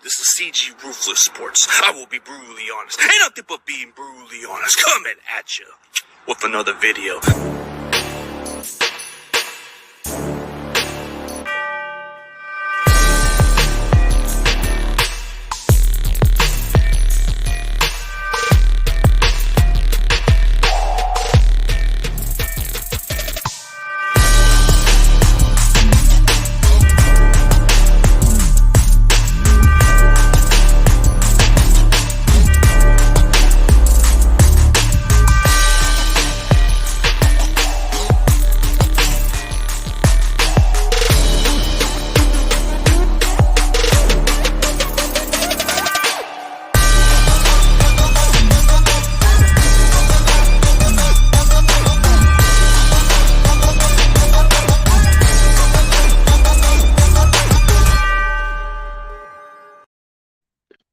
This is CG Ruthless Sports. I will be brutally honest. Ain't nothing but being brutally honest. Coming at you with another video.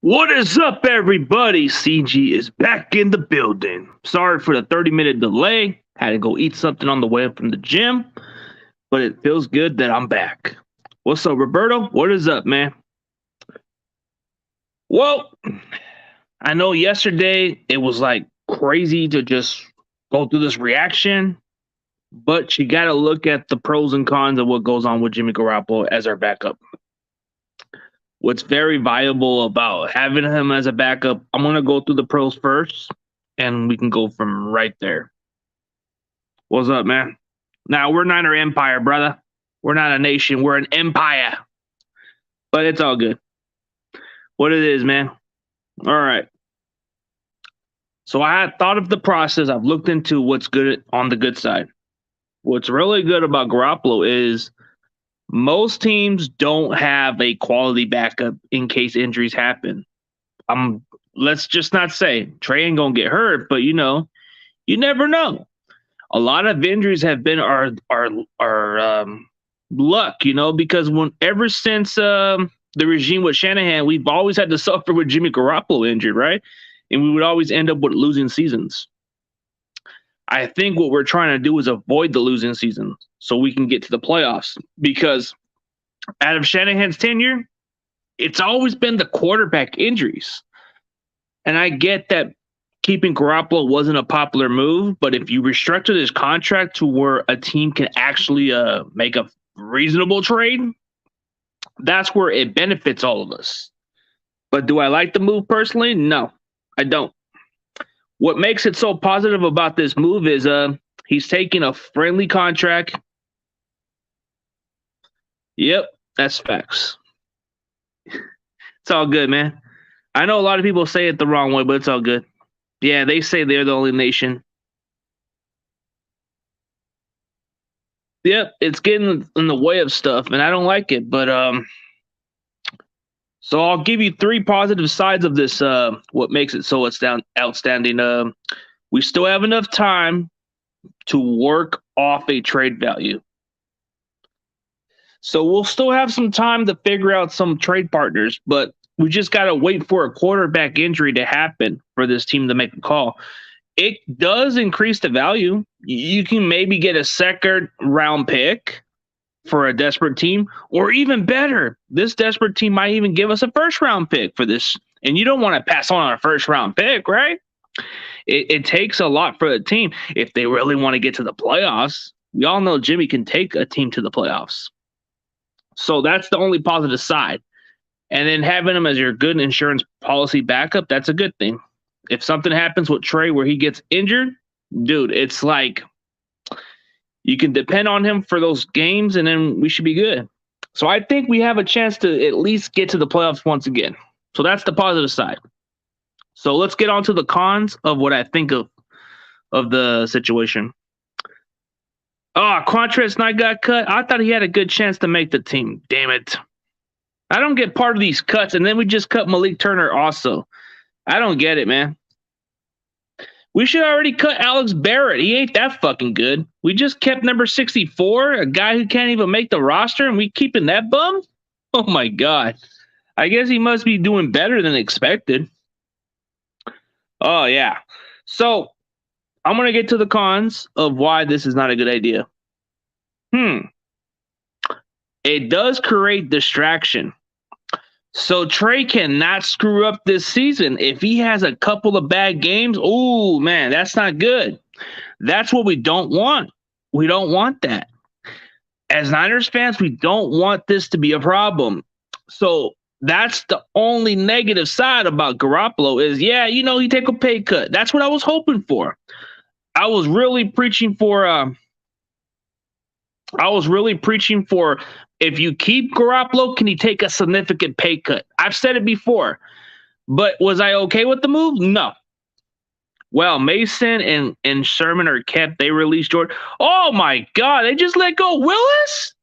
What is up, everybody? CG is back in the building. Sorry for the 30-minute delay. Had to go eat something on the way up from the gym, but it feels good that I'm back. What's up, Roberto? What is up, man? Well, I know yesterday it was like crazy to just go through this reaction, but you got to look at the pros and cons of what goes on with Jimmy Garoppolo as our backup. What's very viable about having him as a backup, I'm going to go through the pros first, and we can go from right there. What's up, man? Now, we're not an empire, brother. We're not a nation. We're an empire. But it's all good. What it is, man. All right. So I had thought of the process. I've looked into what's good on the good side. What's really good about Garoppolo is most teams don't have a quality backup in case injuries happen. Let's just not say Trey ain't gonna get hurt, but you never know. A lot of injuries have been our luck, because ever since the regime with Shanahan, we've always had to suffer with Jimmy Garoppolo injured, right? And we would always end up with losing seasons. I think what we're trying to do is avoid the losing season so we can get to the playoffs, because out of Shanahan's tenure, it's always been the quarterback injuries. And I get that keeping Garoppolo wasn't a popular move, but if you restructure this contract to where a team can actually make a reasonable trade, that's where it benefits all of us. But do I like the move personally? No, I don't. What makes it so positive about this move is he's taking a friendly contract. Yep, that's facts. It's all good, man. I know a lot of people say it the wrong way, but it's all good. Yeah, they say they're the only nation. Yep, it's getting in the way of stuff, and I don't like it. But so I'll give you three positive sides of this. What makes it so outstanding? We still have enough time to work off a trade value. So we'll still have some time to figure out some trade partners, but we just got to wait for a quarterback injury to happen for this team to make a call. It does increase the value. You can maybe get a second-round pick for a desperate team, or even better, this desperate team might even give us a first-round pick for this. And you don't want to pass on a first-round pick, right? It takes a lot for a team. If they really want to get to the playoffs, we all know Jimmy can take a team to the playoffs. So that's the only positive side. And then having him as your good insurance policy backup, that's a good thing. If something happens with Trey where he gets injured, dude, it's like you can depend on him for those games, and then we should be good. So I think we have a chance to at least get to the playoffs once again. So that's the positive side. So let's get on to the cons of what I think of the situation. Quantrez Knight got cut. I thought he had a good chance to make the team. Damn it. I don't get part of these cuts, and then we just cut Malik Turner also. I don't get it, man. We should already cut Alex Barrett. He ain't that fucking good. We just kept number 64, a guy who can't even make the roster, and we keeping that bum? Oh, my God. I guess he must be doing better than expected. Oh, yeah. So I'm going to get to the cons of why this is not a good idea. It does create distraction. So Trey cannot screw up this season. If he has a couple of bad games, oh man, that's not good. That's what we don't want. We don't want that. As Niners fans, we don't want this to be a problem. So that's the only negative side about Garoppolo is, yeah, he take a pay cut. That's what I was hoping for. I was really preaching for if you keep Garoppolo, can he take a significant pay cut? I've said it before, but was I okay with the move? No. Well, Mason and Sherman are kept. They released Jordan. Oh my God, they just let go Willis?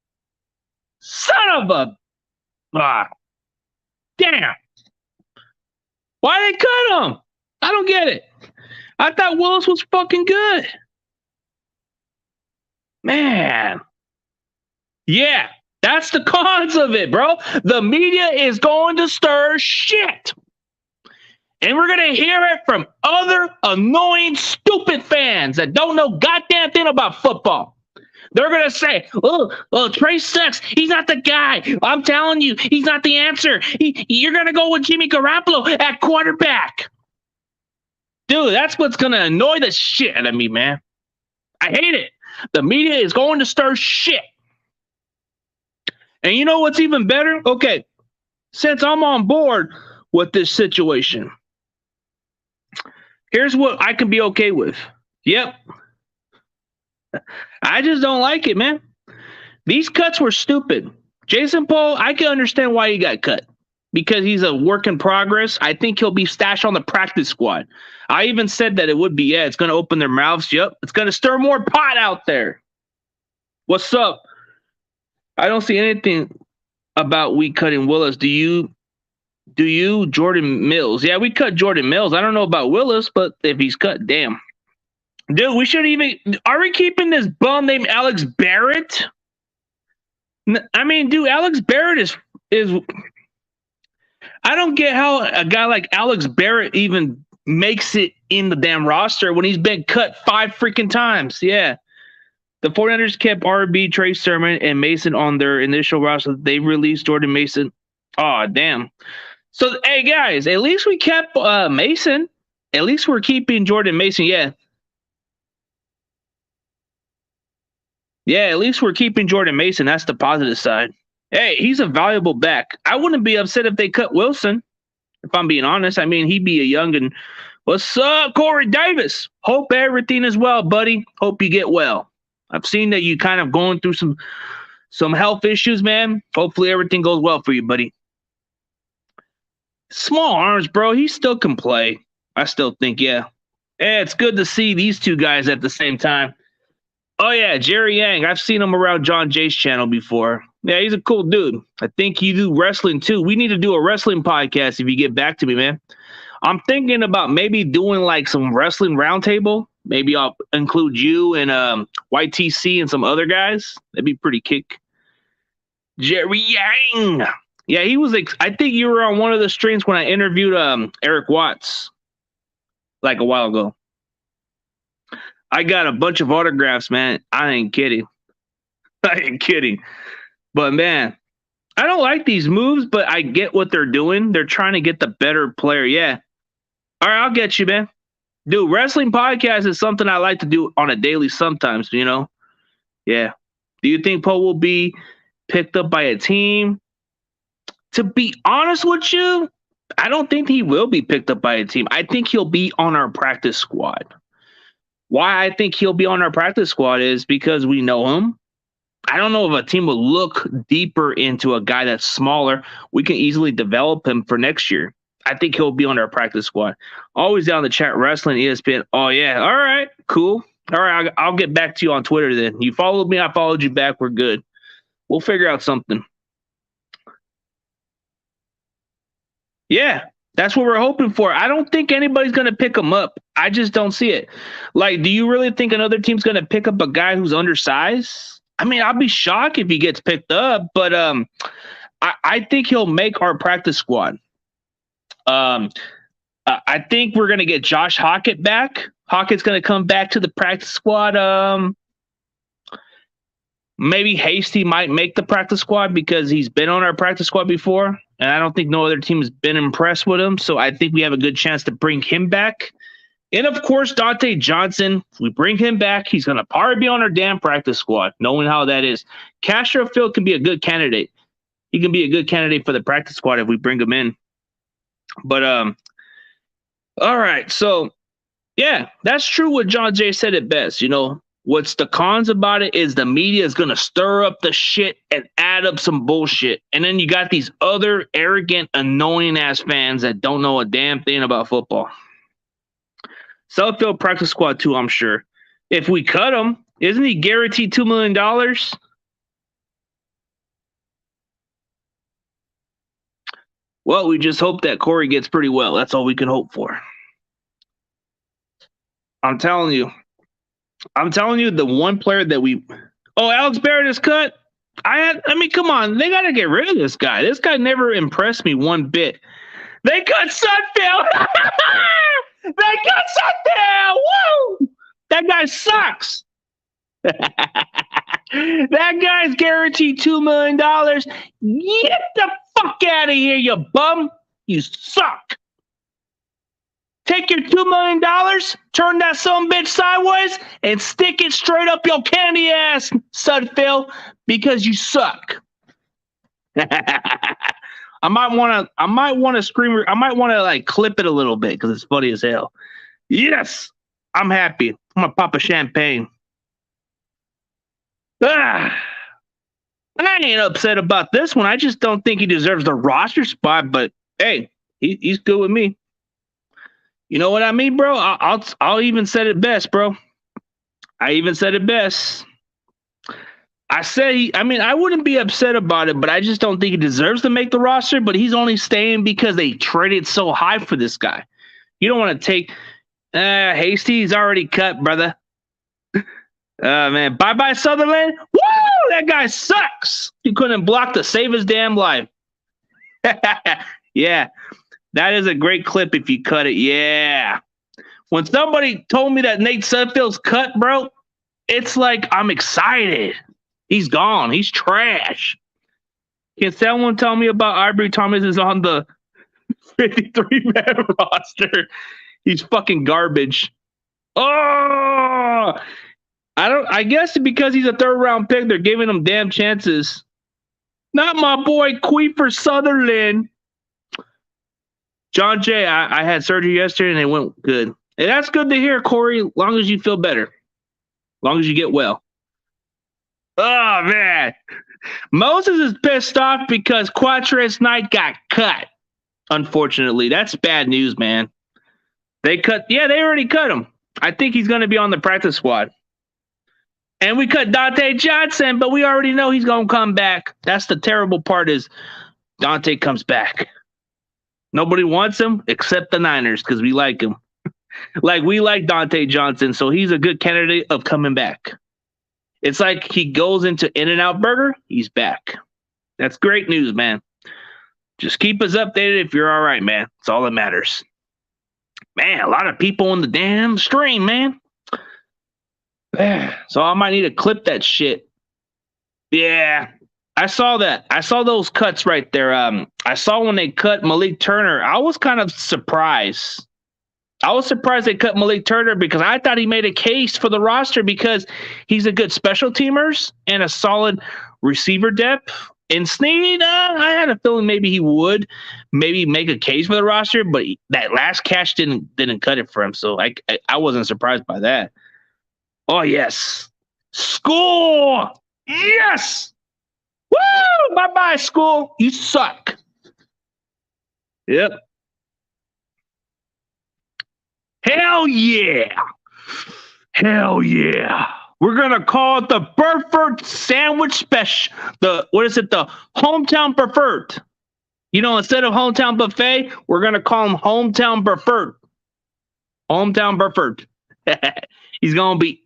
Son of a damn. Why they cut him? I don't get it. I thought Willis was fucking good. Man. Yeah, that's the cause of it, bro. The media is going to stir shit. And we're going to hear it from other annoying, stupid fans that don't know goddamn thing about football. They're going to say, oh, Trey sucks. He's not the guy. I'm telling you, he's not the answer. You're going to go with Jimmy Garoppolo at quarterback. Dude, that's what's going to annoy the shit out of me, man. I hate it. The media is going to stir shit. And you know what's even better? Okay, since I'm on board with this situation, here's what I can be okay with. Yep. I just don't like it, man. These cuts were stupid. Jason Poe, I can understand why he got cut. Because he's a work in progress. I think he'll be stashed on the practice squad. I even said that it would be, it's going to open their mouths. Yep, it's going to stir more pot out there. What's up? I don't see anything about we cutting Willis. Do you, Jordan Mills? Yeah, we cut Jordan Mills. I don't know about Willis, but if he's cut, damn. Dude, we shouldn't even. Are we keeping this bum named Alex Barrett? I mean, dude, Alex Barrett is. I don't get how a guy like Alex Barrett even makes it in the damn roster when he's been cut 5 freaking times. Yeah. The 49ers kept RB, Trey Sermon, and Mason on their initial roster. They released Jordan Mason. Oh, damn. So, hey, guys, at least we kept Mason. At least we're keeping Jordan Mason. Yeah. Yeah, at least we're keeping Jordan Mason. That's the positive side. Hey, he's a valuable back. I wouldn't be upset if they cut Wilson, if I'm being honest. I mean, he'd be a young and what's up, Corey Davis? Hope everything is well, buddy. Hope you get well. I've seen that you kind of going through some health issues, man. Hopefully everything goes well for you, buddy. Small arms, bro. He still can play. I still think, yeah. Yeah, it's good to see these two guys at the same time. Oh, yeah, Jerry Yang. I've seen him around John Jay's channel before. Yeah, he's a cool dude. I think you do wrestling, too. We need to do a wrestling podcast if you get back to me, man. I'm thinking about maybe doing like some wrestling roundtable. Maybe I'll include you and YTC and some other guys. That'd be pretty kick. Jerry Yang. Yeah, he was. I think you were on one of the streams when I interviewed Eric Watts like a while ago. I got a bunch of autographs, man. I ain't kidding. I ain't kidding. But, man, I don't like these moves, but I get what they're doing. They're trying to get the better player. Yeah. All right, I'll get you, man. Dude, wrestling podcast is something I like to do on a daily sometimes, you know? Yeah. Do you think Poe will be picked up by a team? To be honest with you, I don't think he will be picked up by a team. I think he'll be on our practice squad. Why I think he'll be on our practice squad is because we know him. I don't know if a team will look deeper into a guy that's smaller. We can easily develop him for next year. I think he'll be on our practice squad. Always down the chat, wrestling, ESPN. Oh, yeah. All right. Cool. All right. I'll get back to you on Twitter then. You followed me. I followed you back. We're good. We'll figure out something. Yeah. That's what we're hoping for. I don't think anybody's going to pick him up. I just don't see it. Like, do you really think another team's going to pick up a guy who's undersized? I mean, I'll be shocked if he gets picked up, but I think he'll make our practice squad. I think we're going to get Josh Hockett back. Hockett's going to come back to the practice squad. Maybe Hasty might make the practice squad because he's been on our practice squad before. and I don't think no other team has been impressed with him. So I think we have a good chance to bring him back. And of course, Dante Johnson, if we bring him back, he's going to probably be on our damn practice squad, knowing how that is. Castro Field can be a good candidate. He can be a good candidate for the practice squad if we bring him in. But, all right. So, yeah, that's true what John Jay said it best. You know, what's the cons about it is the media is going to stir up the shit and add up some bullshit. And then you got these other arrogant, annoying-ass fans that don't know a damn thing about football. Southfield practice squad too, I'm sure. If we cut him, isn't he guaranteed $2 million? Well, we just hope that Corey gets pretty well. That's all we can hope for. I'm telling you, the one player that we... Oh, Alex Barrett is cut? I mean, come on. They got to get rid of this guy. This guy never impressed me one bit. They cut Sudfeld! They cut Sudfeld! Woo! That guy sucks. That guy's guaranteed $2 million. Get the fuck out of here, you bum. You suck. Take your $2 million, turn that son bitch sideways, and stick it straight up your candy ass, Sudfeld, because you suck. I might want to scream. I might want to like clip it a little bit because it's funny as hell. Yes, I'm happy. I'm gonna pop a champagne. I ain't upset about this one. I just don't think he deserves the roster spot. But hey, he's good with me. You know what I mean, bro? I'll even said it best, bro. I even said it best. I wouldn't be upset about it, but I just don't think he deserves to make the roster. But he's only staying because they traded so high for this guy. You don't want to take Hasty's already cut, brother. Man, bye-bye Sutherland. Woo! That guy sucks. He couldn't block to save his damn life. Yeah, that is a great clip if you cut it. Yeah. When somebody told me that Nate Sudfeld's cut, bro, it's like I'm excited. He's gone. He's trash. Can someone tell me about Aubrey Thomas is on the 53-man roster? He's fucking garbage. Oh, I guess because he's a third-round pick, they're giving him damn chances. Not my boy Queefer Sutherland. John Jay, I had surgery yesterday and it went good. And that's good to hear, Corey, as long as you feel better. As long as you get well. Oh, man. Moses is pissed off because Quatrez Knight got cut. Unfortunately. That's bad news, man. They already cut him. I think he's going to be on the practice squad. And we cut Dante Johnson, but we already know he's going to come back. That's the terrible part is Dante comes back. Nobody wants him except the Niners because we like him. Like, we like Dante Johnson, so he's a good candidate of coming back. It's like he goes into In-N-Out Burger, he's back. That's great news, man. Just keep us updated if you're all right, man. It's all that matters. Man, a lot of people on the damn stream, man. So I might need to clip that shit. Yeah, I saw that. I saw those cuts right there. I saw when they cut Malik Turner. I was kind of surprised. I was surprised they cut Malik Turner because I thought he made a case for the roster because he's a good special teamers and a solid receiver depth. And Snead, I had a feeling maybe he would maybe make a case for the roster, but that last catch didn't cut it for him. So I wasn't surprised by that. Oh, yes. School! Yes! Woo! Bye-bye, school. You suck. Yep. Hell yeah. Hell yeah. We're going to call it the Burford Sandwich Special. The Hometown Preferred. You know, instead of Hometown Buffet, we're going to call him Hometown Preferred. Hometown Preferred. He's going to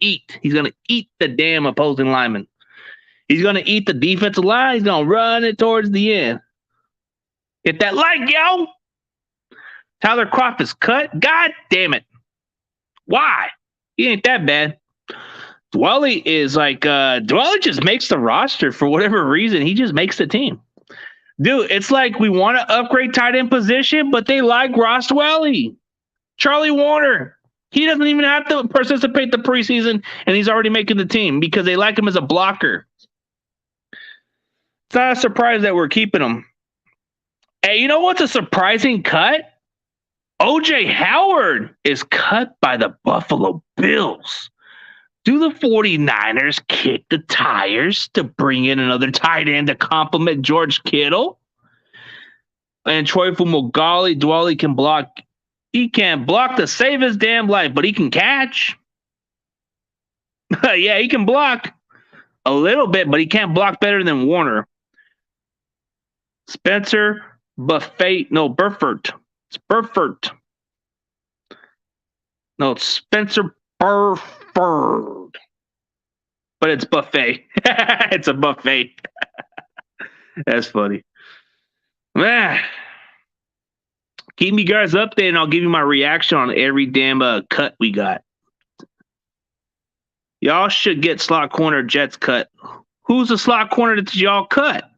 He's going to eat the damn opposing lineman. He's going to eat the defensive line. He's going to run it towards the end. Hit that like, yo. Tyler Kroft is cut. God damn it. Why? He ain't that bad. Dwelly is like, Dwelly just makes the roster for whatever reason. He just makes the team. Dude, it's like we want to upgrade tight end position, but they like Ross Dwelly. Charlie Warner. He doesn't even have to participate the preseason, and he's already making the team because they like him as a blocker. It's not a surprise that we're keeping him. Hey, you know what's a surprising cut? OJ Howard is cut by the Buffalo Bills. Do the 49ers kick the tires to bring in another tight end to complement George Kittle? And Troy Fumagalli, Dwelly can block. He can't block to save his damn life, but he can catch. Yeah, he can block a little bit, but he can't block better than Warner. Spencer Burford. It's Burford. No, it's Spencer Burford. But it's buffet. It's a buffet. That's funny. Man. Keep me guys updated and I'll give you my reaction on every damn cut we got. Y'all should get slot corner Jets cut. Who's the slot corner that y'all cut?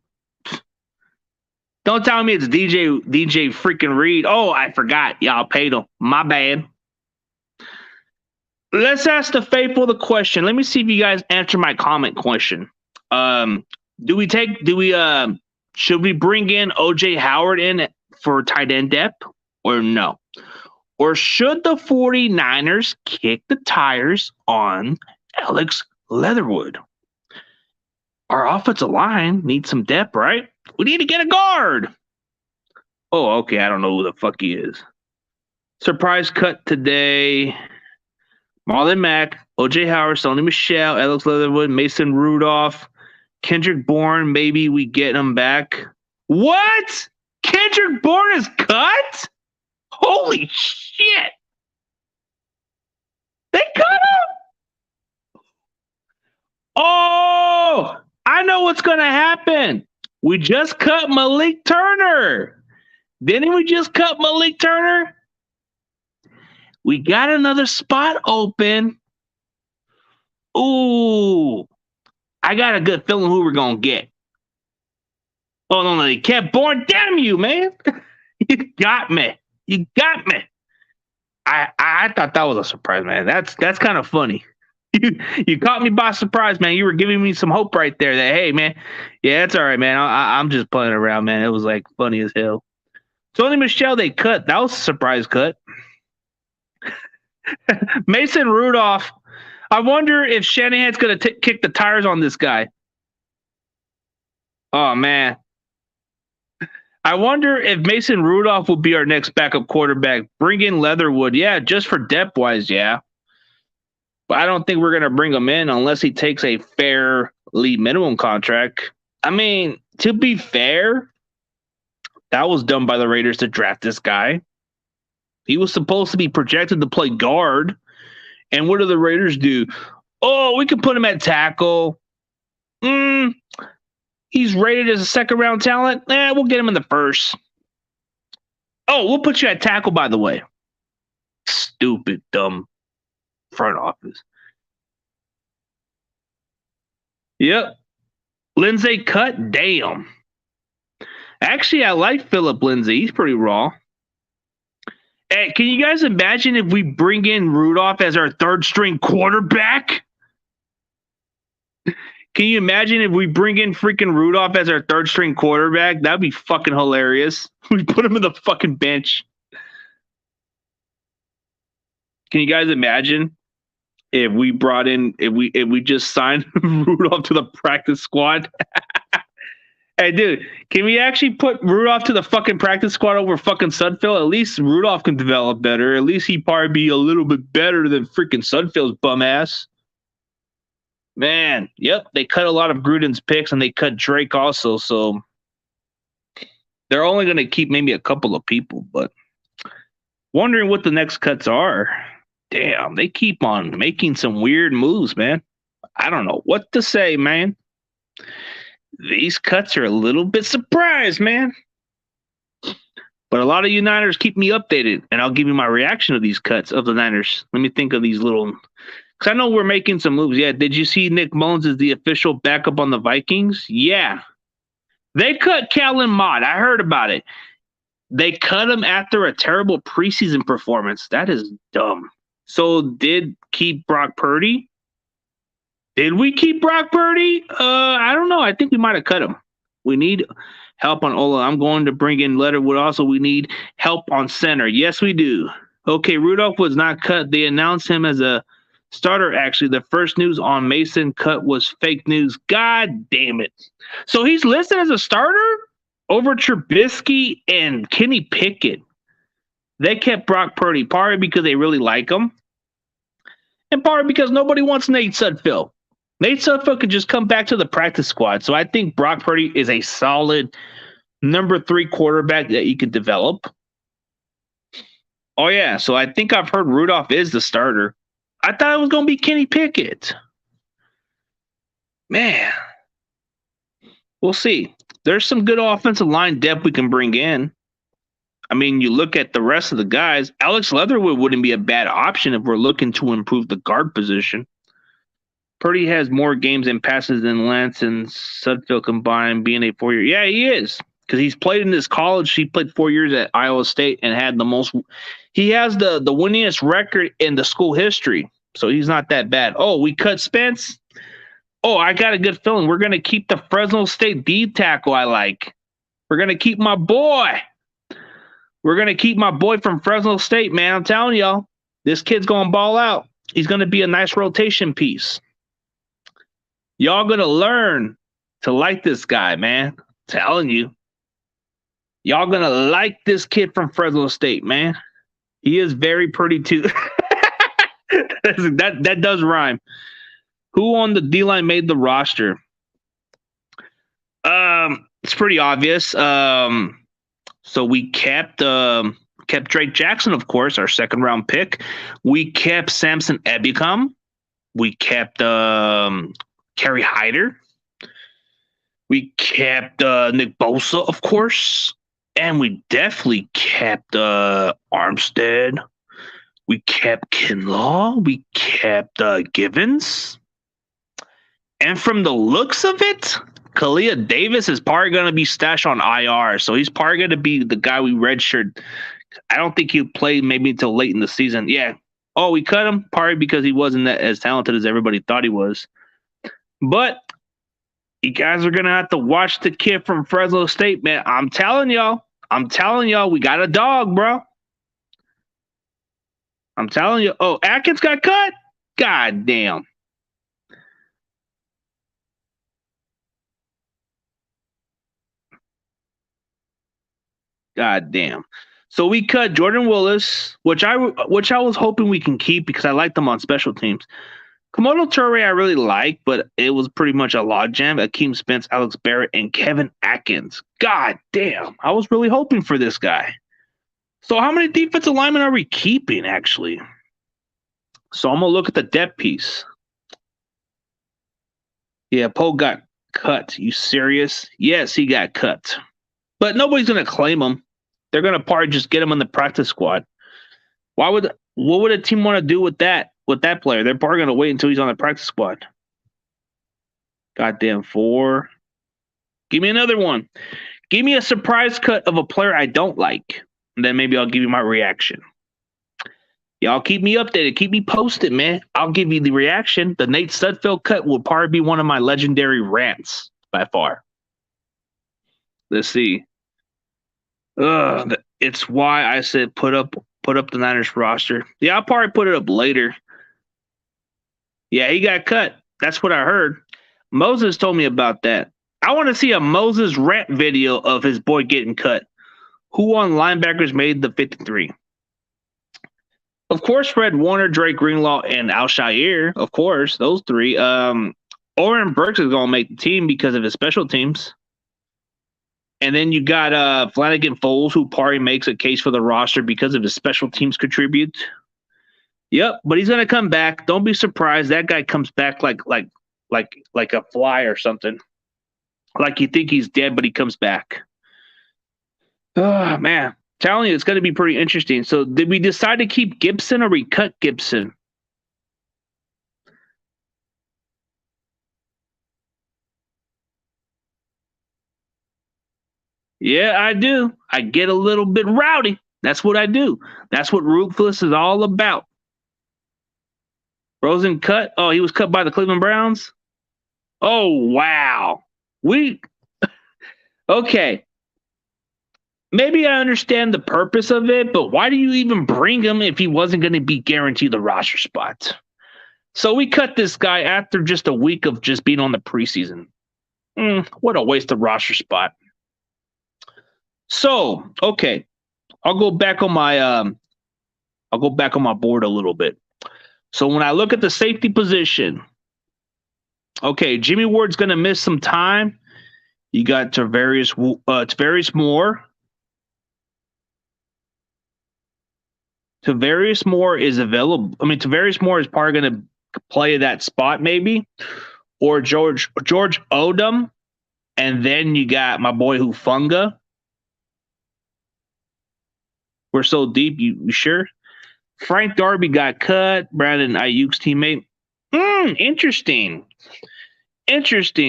Don't tell me it's DJ freaking Reed. Oh, I forgot. Y'all paid him. My bad. Let's ask the faithful the question. Let me see if you guys answer my comment question. Should we bring in OJ Howard in for tight end depth or no? Or should the 49ers kick the tires on Alex Leatherwood? Our offensive line needs some depth, right? We need to get a guard. Oh, okay. I don't know who the fuck he is. Surprise cut today. Marlon Mack, OJ Howard, Sony Michel, Alex Leatherwood, Mason Rudolph, Kendrick Bourne. Maybe we get him back. What? Kendrick Bourne is cut? Holy shit. They cut him? Oh, I know what's going to happen. We just cut Malik Turner. Didn't we just cut Malik Turner? We got another spot open. Ooh, I got a good feeling who we're going to get. Oh, no, they kept Bourne. Damn you, man. You got me. You got me. I thought that was a surprise, man. That's kind of funny. You caught me by surprise, man. You were giving me some hope right there that, hey, man, yeah, it's all right, man. I'm just playing around, man. It was like funny as hell. Sony Michel, they cut. That was a surprise cut. Mason Rudolph. I wonder if Shanahan's going to kick the tires on this guy. Oh, man. I wonder if Mason Rudolph will be our next backup quarterback. Bring in Leatherwood. Yeah, just for depth-wise, yeah. But I don't think we're going to bring him in unless he takes a fairly minimum contract. I mean, to be fair, that was done by the Raiders to draft this guy. He was supposed to be projected to play guard. And what do the Raiders do? Oh, we can put him at tackle. He's rated as a second-round talent. We'll get him in the first. Oh, we'll put you at tackle, by the way. Stupid, dumb front office. Yep. Lindsay cut. Damn. Actually, I like Philip Lindsay. He's pretty raw. Hey, can you guys imagine if we bring in Rudolph as our third-string quarterback? Can you imagine if we bring in freaking Rudolph as our third-string quarterback? That'd be fucking hilarious. We put him in the fucking bench. Can you guys imagine if we brought in, if we just signed Rudolph to the practice squad? Hey, dude, can we actually put Rudolph to the fucking practice squad over fucking Sudfeld? At least Rudolph can develop better. At least he'd probably be a little bit better than freaking Sudfeld's bum ass. Man, yep, they cut a lot of Gruden's picks and they cut Drake also, so they're only going to keep maybe a couple of people, but wondering what the next cuts are. Damn, they keep on making some weird moves, man. I don't know what to say, man. These cuts are a little bit surprised, man. But a lot of you Niners keep me updated, and I'll give you my reaction to these cuts of the Niners. Let me think of these little... Because I know we're making some moves. Yeah, did you see Nick Mullins is the official backup on the Vikings? Yeah. They cut Kellen Mott. I heard about it. They cut him after a terrible preseason performance. That is dumb. So did keep Brock Purdy? Did we keep Brock Purdy? I don't know. I think we might have cut him. We need help on Ola. I'm going to bring in Leatherwood. Also, we need help on center. Yes, we do. Okay, Rudolph was not cut. They announced him as a starter, actually. The first news on Mason cut was fake news. God damn it. So he's listed as a starter over Trubisky and Kenny Pickett. They kept Brock Purdy, partly because they really like him, and partly because nobody wants Nate Sudfeld. Nate Sudfeld could just come back to the practice squad. So I think Brock Purdy is a solid number 3 quarterback that you could develop. Oh, yeah. So I think I've heard Rudolph is the starter. I thought it was going to be Kenny Pickett. Man. We'll see. There's some good offensive line depth we can bring in. I mean, you look at the rest of the guys. Alex Leatherwood wouldn't be a bad option if we're looking to improve the guard position. Purdy has more games and passes than Lance and Sudfeld combined, being a 4-year. Yeah, he is, because he's played in this college. He played 4 years at Iowa State and had the most. He has the winningest record in the school history, so he's not that bad. Oh, we cut Spence. Oh, I got a good feeling. We're going to keep the Fresno State D tackle I like. We're going to keep my boy. We're going to keep my boy from Fresno State, man. I'm telling y'all, this kid's going to ball out. He's going to be a nice rotation piece. Y'all going to learn to like this guy, man. I'm telling you. Y'all going to like this kid from Fresno State, man. He is very pretty, too. that does rhyme. Who on the D-line made the roster? It's pretty obvious. So we kept Drake Jackson, of course, our second-round pick. We kept Samson Ebukam. We kept Kerry Hyder. We kept Nick Bosa, of course. And we definitely kept Armstead. We kept Kinlaw. We kept Givens. And from the looks of it, Kalia Davis is probably going to be stashed on IR. So he's probably going to be the guy we redshirt. I don't think he'll play maybe until late in the season. Yeah. Oh, we cut him probably because he wasn't as talented as everybody thought he was. But you guys are going to have to watch the kid from Fresno State, man. I'm telling y'all, we got a dog, bro. I'm telling you. Oh, Atkins got cut? God damn. God damn. So we cut Jordan Willis, which I was hoping we can keep because I liked them on special teams. Komodo Toure I really like, but it was pretty much a logjam. Akeem Spence, Alex Barrett, and Kevin Atkins. God damn. I was really hoping for this guy. So how many defensive linemen are we keeping, actually? So I'm going to look at the depth piece. Yeah, Poe got cut. You serious? Yes, he got cut. But nobody's going to claim him. They're going to probably just get him in the practice squad. What would a team want to do with that player? They're probably going to wait until he's on the practice squad. Goddamn 4. Give me another one. Give me a surprise cut of a player I don't like. And then maybe I'll give you my reaction. Y'all keep me updated. Keep me posted, man. I'll give you the reaction. The Nate Sudfeld cut will probably be one of my legendary rants by far. Let's see. It's why I said put up the Niners roster. Yeah, I'll probably put it up later. Yeah, he got cut. That's what I heard. Moses told me about that. I want to see a Moses rant video of his boy getting cut. Who on linebackers made the 53? Of course, Fred Warner, Drake Greenlaw, and Al-Shaair. Of course, those 3. Oren Burks is going to make the team because of his special teams. And then you got Flanagan Foles, who probably makes a case for the roster because of his special teams contribute. Yep, but he's going to come back. Don't be surprised. That guy comes back like a fly or something. Like you think he's dead, but he comes back. Oh, man. Telling you, it's going to be pretty interesting. So did we decide to keep Gibson or we cut Gibson? Yeah, I do. I get a little bit rowdy. That's what I do. That's what Ruthless is all about. Rosen cut. Oh, he was cut by the Cleveland Browns. Oh, wow. We okay. Maybe I understand the purpose of it, but why do you even bring him if he wasn't going to be guaranteed the roster spot? So we cut this guy after just a week of just being on the preseason. What a waste of roster spot. So, okay, I'll go back on my board a little bit. So when I look at the safety position, okay, Jimmy Ward's going to miss some time. You got Tavarius Moore. Tavarius Moore is available. I mean, Tavarius Moore is probably going to play that spot maybe, or George Odom, and then you got my boy Hufunga. We're so deep, you sure? Frank Darby got cut. Brandon Ayuk's teammate. Interesting.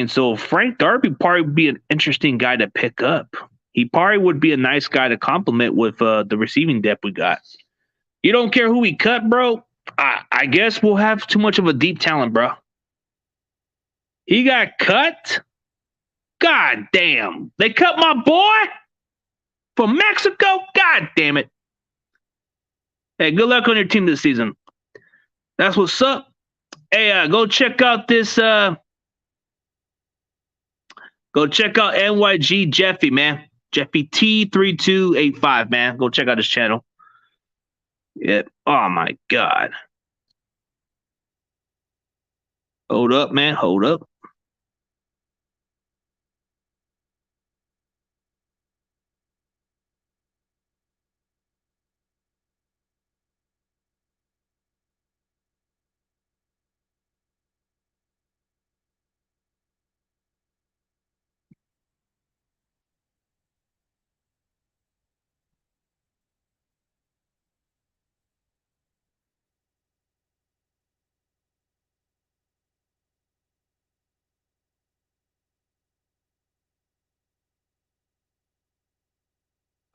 So Frank Darby probably would be an interesting guy to pick up. He probably would be a nice guy to complement with the receiving depth we got. You don't care who we cut, bro? I guess we'll have too much of a deep talent, bro. He got cut? God damn. They cut my boy from Mexico? God damn it. Hey, good luck on your team this season. That's what's up. Hey, go check out this. Go check out NYG Jeffy, man. Jeffy T3285, man. Go check out his channel. Yeah. Oh my God. Hold up, man. Hold up.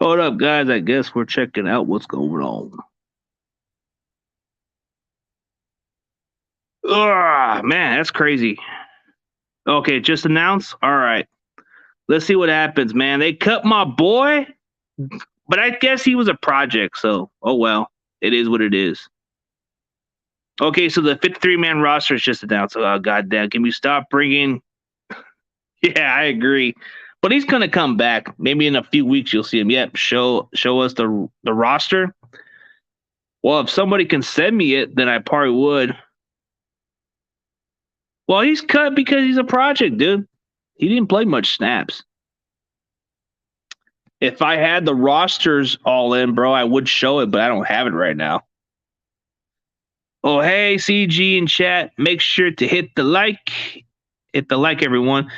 Hold up, guys. I guess we're checking out what's going on. Ugh, man, that's crazy. Okay, just announced. All right. Let's see what happens, man. They cut my boy, but I guess he was a project, so oh well. It is what it is. Okay, so the 53-man roster is just announced. Oh, goddamn. Can we stop bringing. Yeah, I agree. But he's going to come back. Maybe in a few weeks you'll see him. Yep, show us the roster. Well, if somebody can send me it, then I probably would. Well, he's cut because he's a project, dude. He didn't play much snaps. If I had the rosters all in, bro, I would show it, but I don't have it right now. Oh, hey, CG in chat. Make sure to hit the like. Hit the like, everyone.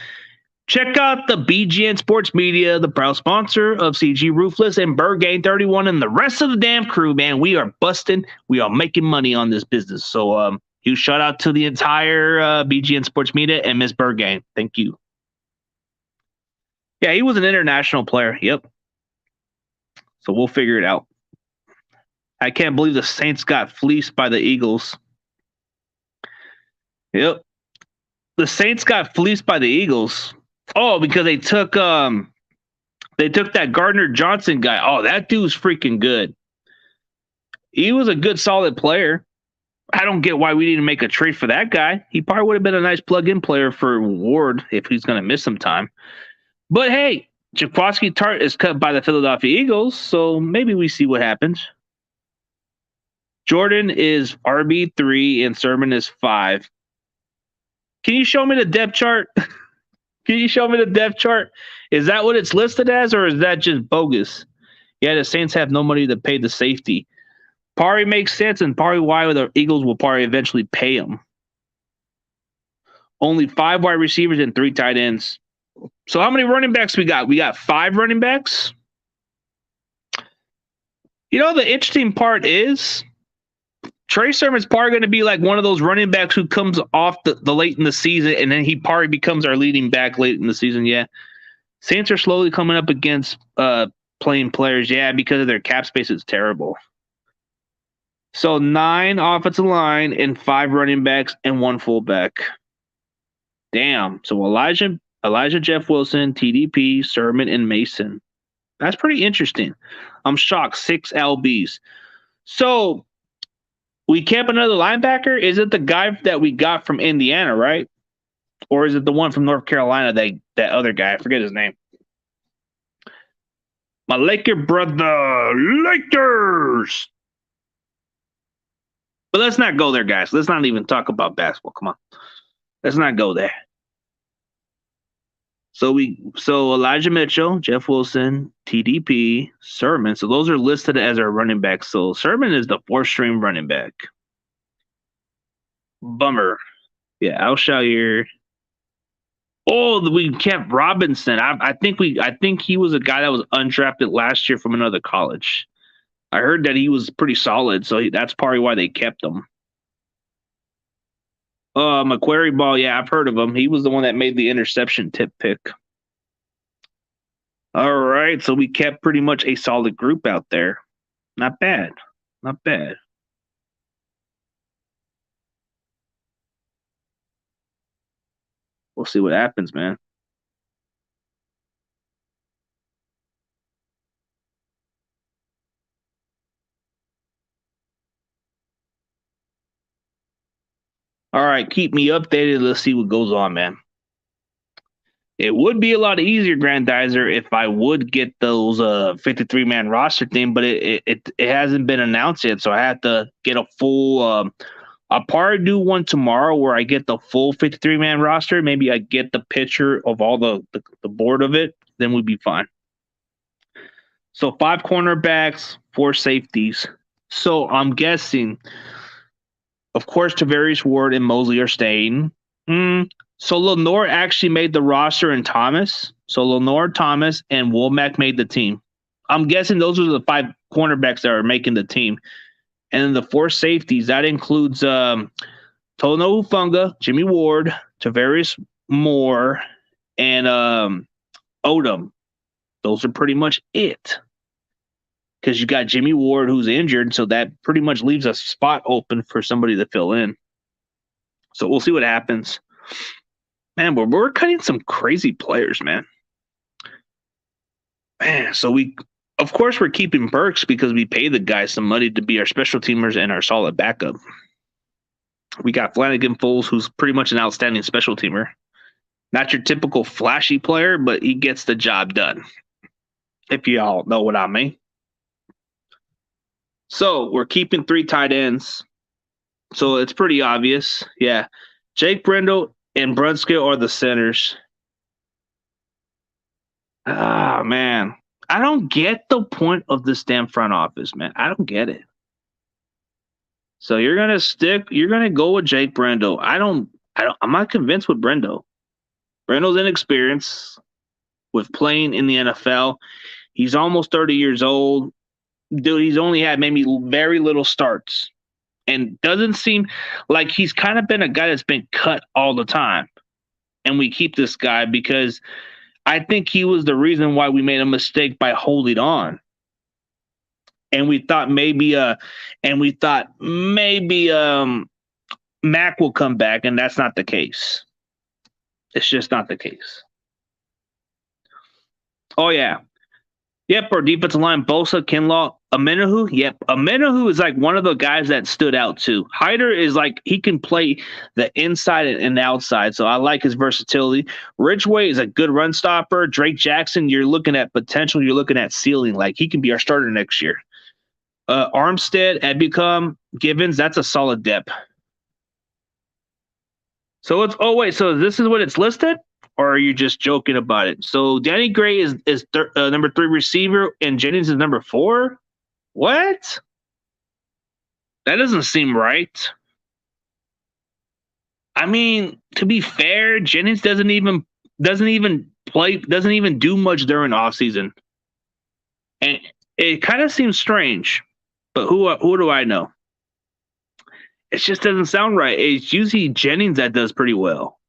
Check out the BGN Sports Media, the proud sponsor of CG Ruthless and Burgain 31 and the rest of the damn crew, man. We are busting. We are making money on this business. So huge shout out to the entire BGN Sports Media and Miss Burgain. Thank you. Yeah, he was an international player. Yep. So we'll figure it out. I can't believe the Saints got fleeced by the Eagles. Yep. The Saints got fleeced by the Eagles. Oh, because they took that Gardner Johnson guy. Oh, that dude's freaking good. He was a good, solid player. I don't get why we didn't make a trade for that guy. He probably would have been a nice plug-in player for Ward if he's going to miss some time. But hey, Jaquiski Tartt is cut by the Philadelphia Eagles, so maybe we see what happens. Jordan is RB3 and Sermon is 5. Can you show me the depth chart? Can you show me the depth chart? Is that what it's listed as, or is that just bogus? Yeah, the Saints have no money to pay the safety. Probably makes sense, and probably why the Eagles will probably eventually pay him. Only 5 wide receivers and 3 tight ends. So how many running backs we got? We got 5 running backs. You know, the interesting part is Trey Sermon's probably going to be like one of those running backs who comes off the late in the season, and then he probably becomes our leading back late in the season. Yeah. Saints are slowly coming up against playing players. Yeah, because of their cap space is terrible. So 9 offensive line and 5 running backs and 1 fullback. Damn. So Elijah Jeff Wilson, TDP, Sermon, and Mason. That's pretty interesting. I'm shocked. 6 LBs. So we kept another linebacker. Is it the guy that we got from Indiana, right? Or is it the one from North Carolina, that other guy? I forget his name. My Laker brother, Lakers. But let's not go there, guys. Let's not even talk about basketball. Come on. Let's not go there. So Elijah Mitchell, Jeff Wilson, TDP, Sermon. So those are listed as our running backs. So Sermon is the 4th-string running back. Bummer. Yeah, Alshire. Oh, we kept Robinson. I think he was a guy that was undrafted last year from another college. I heard that he was pretty solid, so that's probably why they kept him. Macquarie Ball, yeah, I've heard of him. He was the one that made the interception tip pick. All right, so we kept pretty much a solid group out there. Not bad. Not bad. We'll see what happens, man. All right, keep me updated. Let's see what goes on, man. It would be a lot easier, Grandizer, if I would get those 53-man roster thing, but it hasn't been announced yet, so I have to get a full. I'll probably do one tomorrow where I get the full 53-man roster. Maybe I get the picture of all the board of it. Then we'd be fine. So 5 cornerbacks, 4 safeties. So I'm guessing, of course, Tavarius Ward and Mosley are staying. So Lenore actually made the roster in Thomas. So Lenore, Thomas, and Womack made the team. I'm guessing those are the 5 cornerbacks that are making the team. And then the 4 safeties, that includes Tono Ufunga, Jimmy Ward, Tavarius Moore, and Odom. Those are pretty much it. Because you got Jimmy Ward who's injured, so that pretty much leaves a spot open for somebody to fill in. So we'll see what happens. Man, but we're cutting some crazy players, man. Man, so of course, we're keeping Burks because we pay the guy some money to be our special teamers and our solid backup. We got Flanagan Foles, who's pretty much an outstanding special teamer. Not your typical flashy player, but he gets the job done. If you all know what I mean. So we're keeping 3 tight ends. So it's pretty obvious. Yeah. Jake Brendel and Brunskill are the centers. Ah, man. I don't get the point of this damn front office, man. I don't get it. So you're going to go with Jake Brendel. I'm not convinced with Brendel. Brendel's inexperienced with playing in the NFL. He's almost 30 years old. Dude, he's only had maybe very little starts. And doesn't seem like he's kind of been a guy that's been cut all the time. And we keep this guy because I think he was the reason why we made a mistake by holding on. And we thought maybe Mac will come back, and that's not the case. It's just not the case. Oh, yeah. Yep, our defensive line, Bosa, Kinlaw, Amenahu. Yep, Amenahu is like one of the guys that stood out too. Hyder is like he can play the inside and the outside, so I like his versatility. Ridgeway is a good run stopper. Drake Jackson, you're looking at potential. You're looking at ceiling. Like he can be our starter next year. Armstead, Ebicom, Givens, that's a solid depth. So so this is what it's listed? Or are you just joking about it? So Danny Gray is number 3 receiver, and Jennings is number 4. What? That doesn't seem right. I mean, to be fair, Jennings doesn't even do much during off season, and it kind of seems strange. But who do I know? It just doesn't sound right. It's usually Jennings that does pretty well.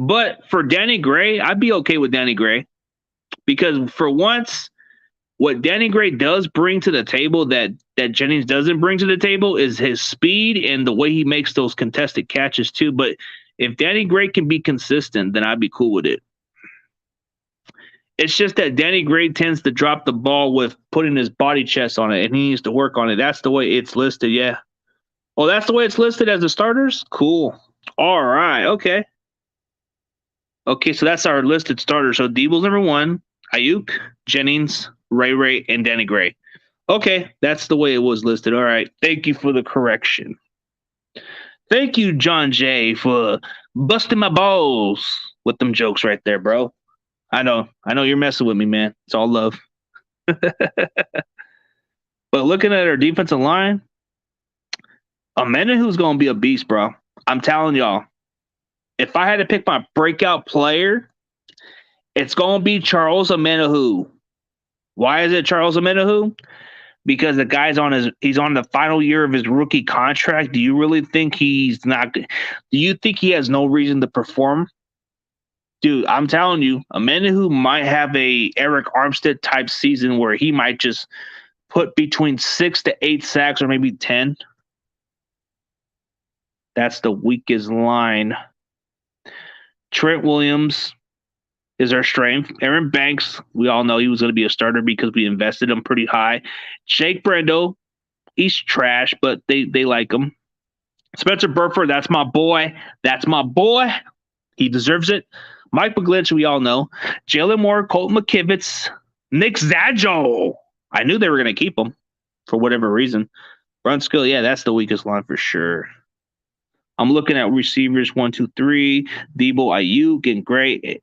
But for Danny Gray, I'd be okay with Danny Gray. Because for once, what Danny Gray does bring to the table that Jennings doesn't bring to the table is his speed and the way he makes those contested catches too. But if Danny Gray can be consistent, then I'd be cool with it. It's just that Danny Gray tends to drop the ball with putting his body chest on it, and he needs to work on it. That's the way it's listed, yeah. Oh, that's the way it's listed as the starters? Cool. All right, okay. Okay, so that's our listed starters. So Debo's number 1, Ayuk, Jennings, Ray, and Danny Gray. Okay, that's the way it was listed. All right, thank you for the correction. Thank you, John Jay, for busting my balls with them jokes right there, bro. I know you're messing with me, man. It's all love. But looking at our defensive line, Amenahu's going to be a beast, bro. I'm telling y'all. If I had to pick my breakout player, it's going to be Charles Omenihu. Why is it Charles Omenihu? Because the guy's he's on the final year of his rookie contract. Do you really think he's not? Do you think he has no reason to perform? Dude, I'm telling you, Omenihu might have a Eric Armstead type season where he might just put between 6 to 8 sacks or maybe 10. That's the weakest line. Trent Williams is our strength. Aaron Banks, we all know he was going to be a starter because we invested him pretty high. Jake Brendo, he's trash, but they like him. Spencer Burford, that's my boy. That's my boy. He deserves it. Mike McGlinch, we all know. Jalen Moore, Colton McKivitz, Nick Zajo. I knew they were going to keep him for whatever reason. Brunskill, yeah, that's the weakest line for sure. I'm looking at receivers 1, 2, 3. Debo, Ayuk, and Gray.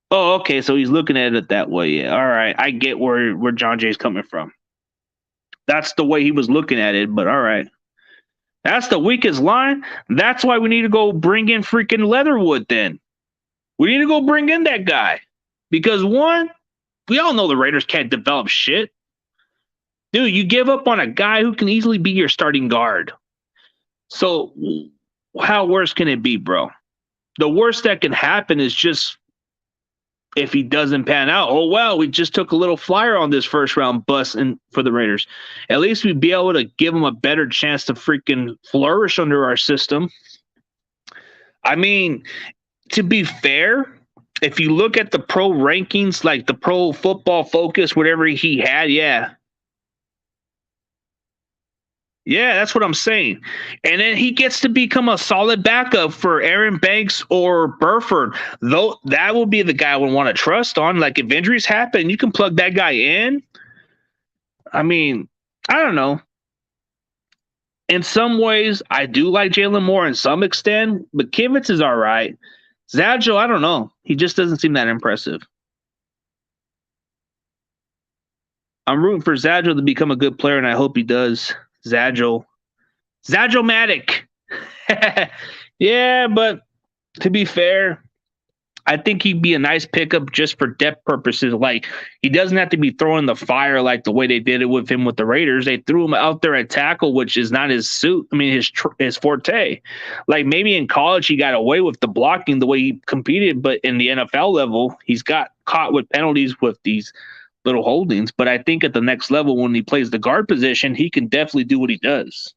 Oh, okay. So he's looking at it that way. Yeah. All right. I get where John Jay's coming from. That's the way he was looking at it, but all right. That's the weakest line. That's why we need to go bring in freaking Leatherwood then. We need to go bring in that guy. Because one, we all know the Raiders can't develop shit. Dude, you give up on a guy who can easily be your starting guard. So how worse can it be, bro? The worst that can happen is just if he doesn't pan out, oh, well, we just took a little flyer on this first round bus for the Raiders. At least we'd be able to give him a better chance to freaking flourish under our system. I mean, to be fair, if you look at the pro rankings, like the Pro Football Focus, whatever he had, yeah. Yeah, that's what I'm saying. And then he gets to become a solid backup for Aaron Banks or Burford. Though that will be the guy I would want to trust on. Like if injuries happen, you can plug that guy in. I mean, I don't know. In some ways, I do like Jalen Moore in some extent, but Kivitz is all right. Zajo, I don't know. He just doesn't seem that impressive. I'm rooting for Zajo to become a good player, and I hope he does. Zajo-matic. Yeah, but to be fair, I think he'd be a nice pickup just for depth purposes. Like, he doesn't have to be throwing the fire like the way they did it with him with the Raiders. They threw him out there at tackle, which is not his suit. I mean, his forte. Like, maybe in college he got away with the blocking the way he competed, but in the NFL level, he's got caught with penalties with these little holdings. But I think at the next level, when he plays the guard position, he can definitely do what he does.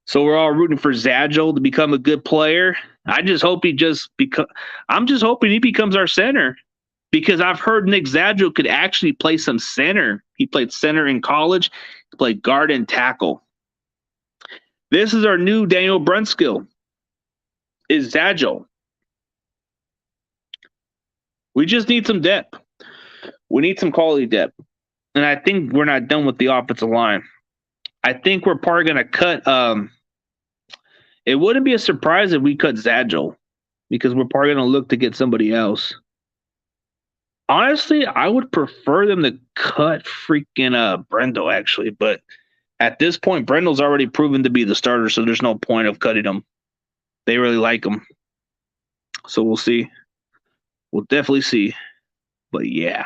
So we're all rooting for Zajo to become a good player. I just hope I'm just hoping he becomes our center, because I've heard Nick Zajo could actually play some center. He played center in college. He played guard and tackle. This is our new Daniel Brunskill. Is Zajo. We just need some depth. We need some quality depth. And I think we're not done with the offensive line. I think we're probably going to cut. It wouldn't be a surprise if we cut Zajo, because we're probably going to look to get somebody else. Honestly, I would prefer them to cut freaking Brendo, actually. But at this point, Brendo's already proven to be the starter, so there's no point of cutting him. They really like him. So we'll see. We'll definitely see. But yeah.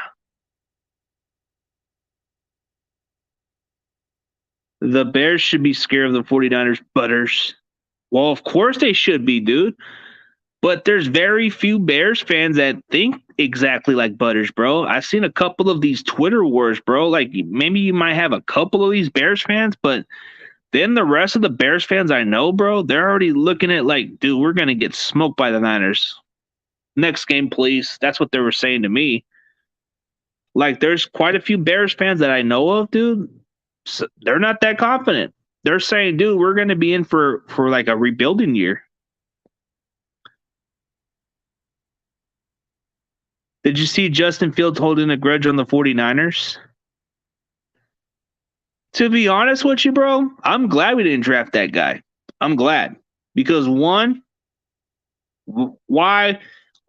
The Bears should be scared of the 49ers butters. Well, of course they should be, dude. But there's very few Bears fans that think exactly like Butters, bro. I've seen a couple of these Twitter wars, bro. Like maybe you might have a couple of these Bears fans, but then the rest of the Bears fans I know, bro, they're already looking at like, dude, we're going to get smoked by the Niners. Next game, please. That's what they were saying to me. Like, there's quite a few Bears fans that I know of, dude. So they're not that confident. They're saying, dude, we're going to be in for like a rebuilding year. Did you see Justin Fields holding a grudge on the 49ers? To be honest with you, bro, I'm glad we didn't draft that guy. I'm glad. Because one, why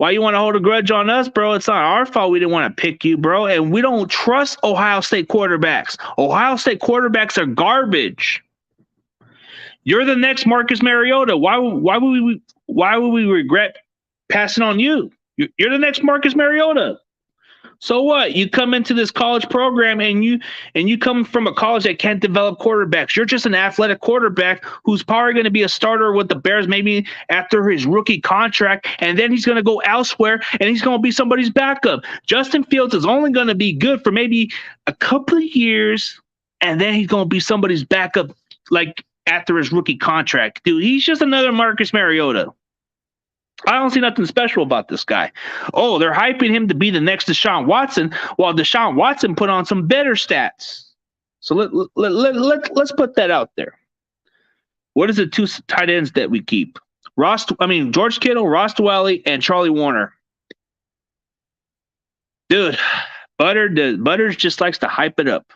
you want to hold a grudge on us, bro? It's not our fault we didn't want to pick you, bro. And we don't trust Ohio State quarterbacks. Ohio State quarterbacks are garbage. You're the next Marcus Mariota. Why would we regret passing on you? You're the next Marcus Mariota. So what? You come into this college program and you come from a college that can't develop quarterbacks. You're just an athletic quarterback who's probably going to be a starter with the Bears maybe after his rookie contract, and then he's going to go elsewhere and he's going to be somebody's backup. Justin Fields is only going to be good for maybe a couple of years, and then he's going to be somebody's backup like after his rookie contract. Dude, he's just another Marcus Mariota. I don't see nothing special about this guy. Oh, they're hyping him to be the next Deshaun Watson, while Deshaun Watson put on some better stats. So let's put that out there. What is the two tight ends that we keep? George Kittle, Ross Dwelly, and Charlie Warner. Dude, Butters just likes to hype it up.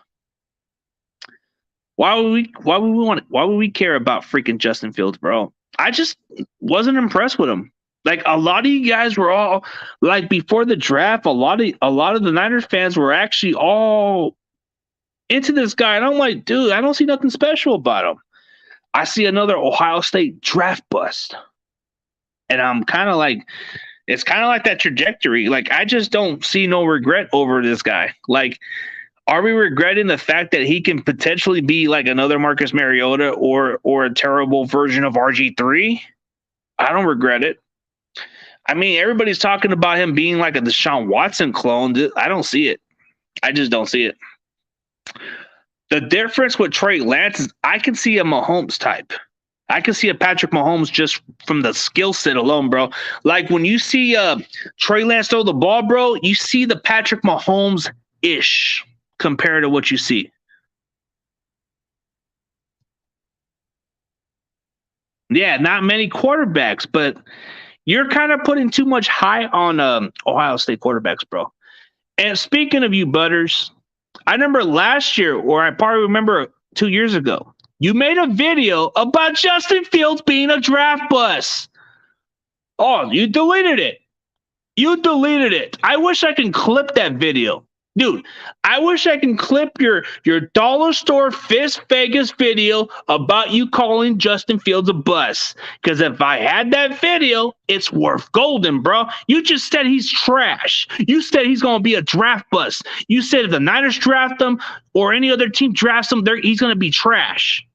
Why would we care about freaking Justin Fields, bro? I just wasn't impressed with him. Like a lot of you guys were all like before the draft, a lot of the Niners fans were actually all into this guy. And I'm like, dude, I don't see nothing special about him. I see another Ohio State draft bust. And I'm kind of like, it's kind of like that trajectory. Like, I just don't see no regret over this guy. Like, are we regretting the fact that he can potentially be like another Marcus Mariota or a terrible version of RG3? I don't regret it. I mean, everybody's talking about him being like a Deshaun Watson clone. I don't see it. I just don't see it. The difference with Trey Lance is I can see a Mahomes type. I can see a Patrick Mahomes just from the skill set alone, bro. Like when you see Trey Lance throw the ball, bro, you see the Patrick Mahomes-ish compared to what you see. Yeah, not many quarterbacks, but you're kind of putting too much high on Ohio State quarterbacks, bro. And speaking of you, Butters, I remember last year, or I probably remember 2 years ago, you made a video about Justin Fields being a draft bust. Oh, you deleted it. You deleted it. I wish I could clip that video. Dude, I wish I can clip your dollar store Fist Vegas video about you calling Justin Fields a bust. Because if I had that video, it's worth golden, bro. You just said he's trash. You said he's going to be a draft bust. You said if the Niners draft him or any other team drafts him, he's going to be trash.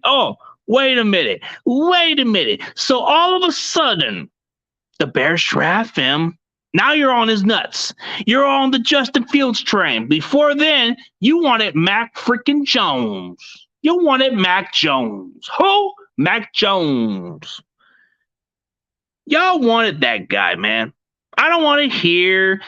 Oh, wait a minute. So all of a sudden, the Bears draft him. Now you're on his nuts. You're on the Justin Fields train. Before then, you wanted Mac freaking Jones. You wanted Mac Jones. Who? Mac Jones. Y'all wanted that guy, man. I don't want to hear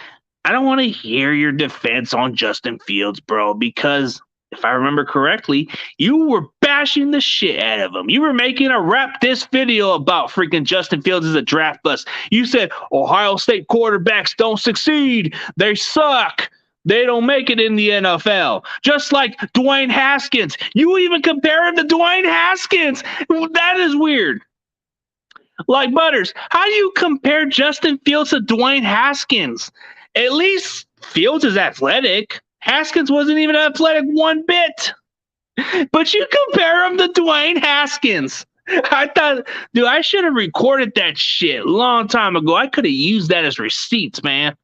your defense on Justin Fields, bro, because if I remember correctly, you were bashing the shit out of him. You were making a rap diss video about freaking Justin Fields as a draft bust. You said Ohio State quarterbacks don't succeed. They suck. They don't make it in the NFL. Just like Dwayne Haskins. You even compare him to Dwayne Haskins. That is weird. Like Butters, how do you compare Justin Fields to Dwayne Haskins? At least Fields is athletic. Haskins wasn't even athletic one bit. But you compare him to Dwayne Haskins. I thought, dude, I should have recorded that shit a long time ago. I could have used that as receipts, man.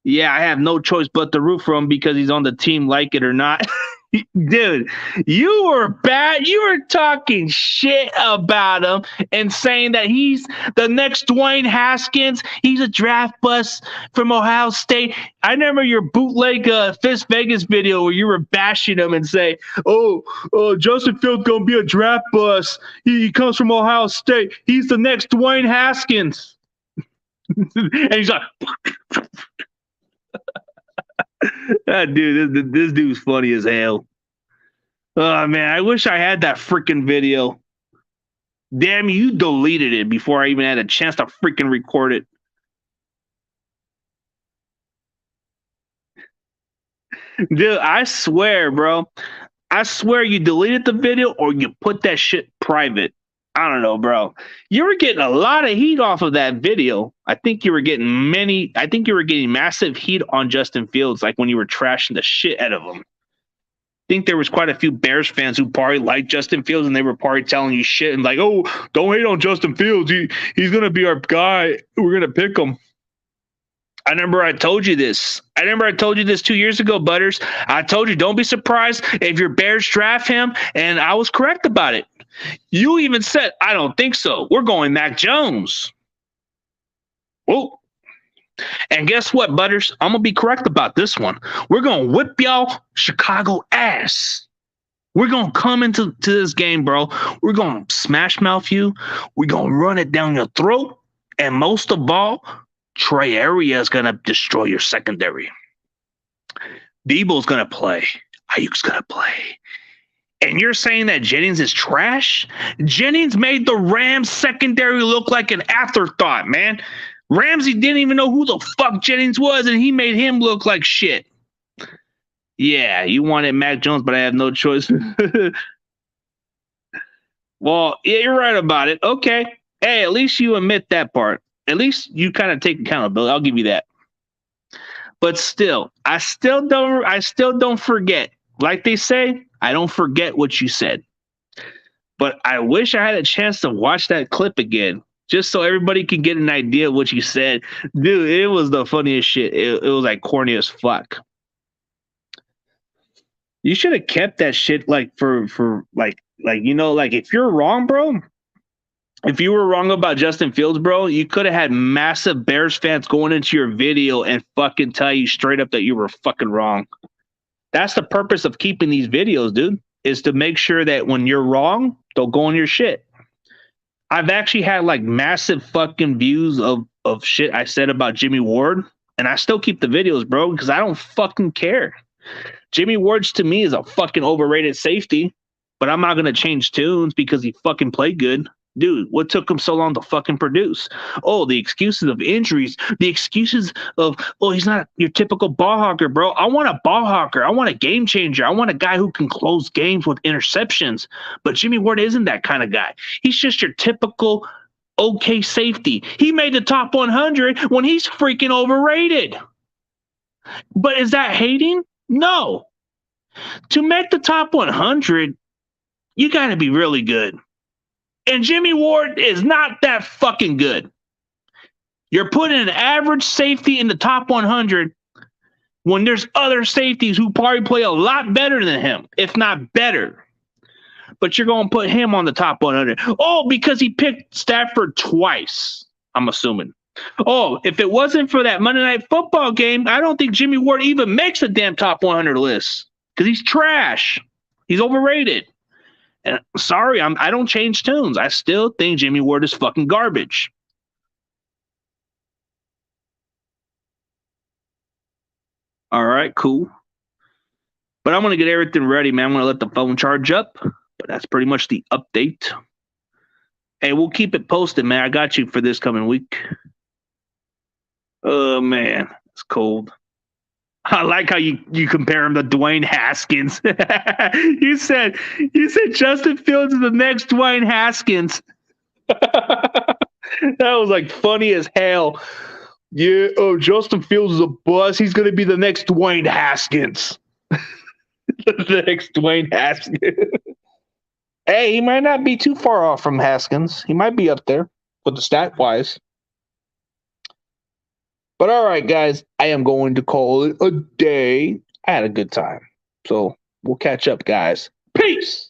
Yeah, I have no choice but to root for him because he's on the team, like it or not. Dude, you were bad. You were talking shit about him and saying that he's the next Dwayne Haskins. He's a draft bust from Ohio State. I remember your bootleg Fist Vegas video where you were bashing him and say, "Oh, Justin Fields gonna be a draft bust. He comes from Ohio State. He's the next Dwayne Haskins." And he's like, dude, this dude's funny as hell. Oh man, I wish I had that freaking video. Damn, you deleted it before I even had a chance to freaking record it. Dude, I swear, bro. I swear you deleted the video or you put that shit private. I don't know, bro. You were getting a lot of heat off of that video. I think you were getting massive heat on Justin Fields, like when you were trashing the shit out of him. I think there was quite a few Bears fans who probably liked Justin Fields and they were probably telling you shit and like, oh, don't hate on Justin Fields. He's going to be our guy. We're going to pick him. I remember I told you this. 2 years ago, Butters. I told you, don't be surprised if your Bears draft him, and I was correct about it. You even said, I don't think so. We're going Mac Jones. Whoa. And guess what, Butters? I'm going to be correct about this one. We're going to whip y'all Chicago ass. We're going to come into this game, bro. We're going to smash mouth you. We're going to run it down your throat. And most of all, Trey Area is going to destroy your secondary. Debo's going to play. Ayuk's going to play. And you're saying that Jennings is trash? Jennings made the Rams secondary look like an afterthought, man. Ramsey didn't even know who the fuck Jennings was, and he made him look like shit. Yeah, you wanted Mac Jones, but I have no choice. Well, yeah, you're right about it. Okay. Hey, at least you admit that part. At least you kind of take accountability. I'll give you that. But still, I still don't forget. Like they say, I don't forget what you said. But I wish I had a chance to watch that clip again, just so everybody can get an idea of what you said. Dude, it was the funniest shit. It was like corny as fuck. You should have kept that shit like for like if you're wrong, bro. If you were wrong about Justin Fields, bro, you could have had massive Bears fans going into your video and fucking tell you straight up that you were fucking wrong. That's the purpose of keeping these videos, dude, is to make sure that when you're wrong, they'll go on your shit. I've actually had like massive fucking views of shit I said about Jimmy Ward, and I still keep the videos, bro, because I don't fucking care. Jimmy Ward's to me is a fucking overrated safety, but I'm not going to change tunes because he fucking played good. Dude, what took him so long to fucking produce? Oh, the excuses of injuries, the excuses of, oh, he's not your typical ball hawker, bro. I want a ball hawker. I want a game changer. I want a guy who can close games with interceptions. But Jimmy Ward isn't that kind of guy. He's just your typical okay safety. He made the top 100 when he's freaking overrated. But is that hating? No. To make the top 100, you got to be really good. And Jimmy Ward is not that fucking good. You're putting an average safety in the top 100 when there's other safeties who probably play a lot better than him, if not better. But you're going to put him on the top 100. Oh, because he picked Stafford twice, I'm assuming. Oh, if it wasn't for that Monday Night Football game, I don't think Jimmy Ward even makes the damn top 100 list because he's trash. He's overrated. And sorry, I don't change tunes. I still think Jimmy Ward is fucking garbage. All right, cool. But I'm going to get everything ready, man. I'm going to let the phone charge up. But that's pretty much the update. Hey, we'll keep it posted, man. I got you for this coming week. Oh, man. It's cold. I like how you compare him to Dwayne Haskins. you said Justin Fields is the next Dwayne Haskins. That was like funny as hell. Yeah, oh, Justin Fields is a bust. He's going to be the next Dwayne Haskins. The next Dwayne Haskins. Hey, he might not be too far off from Haskins. He might be up there with the stat wise. But all right, guys, I am going to call it a day. I had a good time. So We'll catch up, guys. Peace.